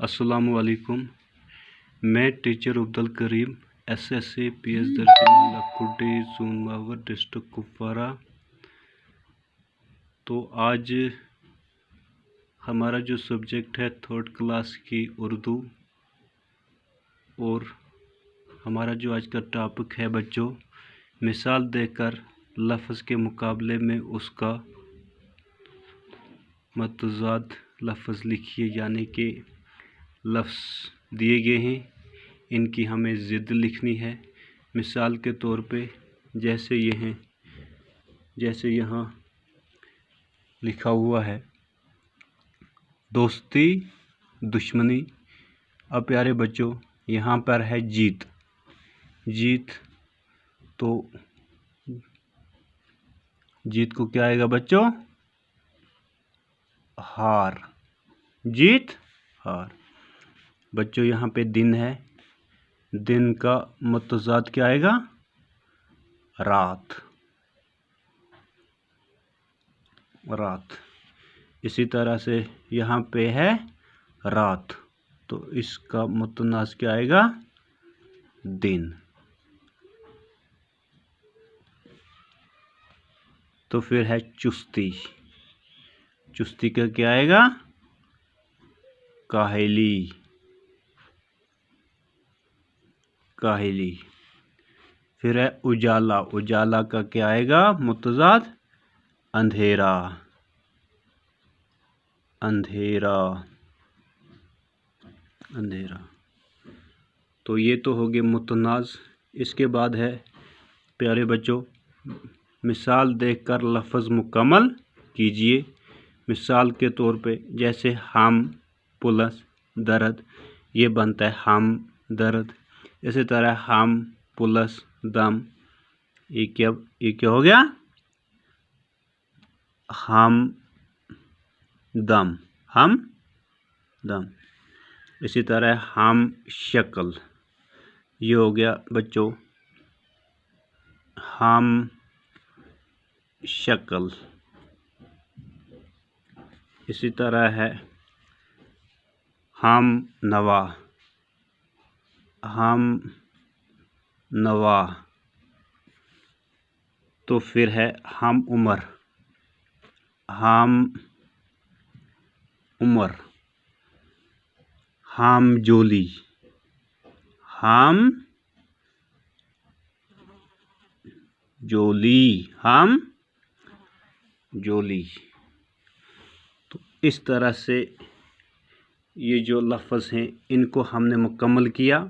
अस्सलामुअलैकुम। मैं teacher Abdul Karim SSA PS दरसी मोहल्ला खुड्डी जून मावर डिस्ट्रिक्ट कुपवारा। तो आज हमारा जो सब्जेक्ट है 3rd क्लास की उर्दू, और हमारा जो आज का टॉपिक है बच्चों, मिसाल देकर लफ्ज़ के मुकाबले में उसका मतज़ाद लफ्ज़ लिखिए। यानी कि लफ्ज़ दिए गए हैं, इनकी हमें ज़िद लिखनी है। मिसाल के तौर पे जैसे यहाँ लिखा हुआ है दोस्ती दुश्मनी। अब प्यारे बच्चों, यहाँ पर है जीत। तो जीत को क्या आएगा बच्चों? हार। जीत हार। बच्चों यहाँ पे दिन है, दिन का मतज़ाद क्या आएगा? रात। इसी तरह से यहाँ पे है रात, तो इसका मुतनाज़ क्या आएगा? दिन। तो फिर है चुस्ती का क्या आएगा? काहिली। फिर है उजाला का क्या आएगा मुतज़ाद? अंधेरा। तो ये तो हो गए मुतनाज़। इसके बाद है प्यारे बच्चों, मिसाल देखकर लफ्ज़ मुकम्मल कीजिए। मिसाल के तौर पे जैसे हम प्लस दर्द, ये बनता है हम दर्द। इसी तरह हम प्लस दम, ये क्या हो गया? हम दम। इसी तरह हम शक्ल, ये हो गया बच्चों हम शक्ल। इसी तरह है हम नवा। तो फिर है हम उमर। हम जोली। तो इस तरह से ये जो लफ्ज़ हैं इनको हमने मुकम्मल किया।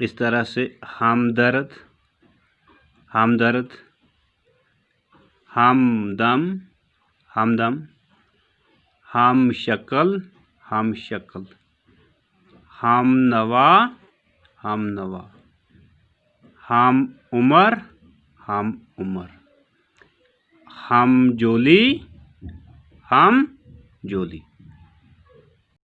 इस तरह से हमदर्द, हमदम, हम शक्ल, हम नवा, हम उमर, हम जोली,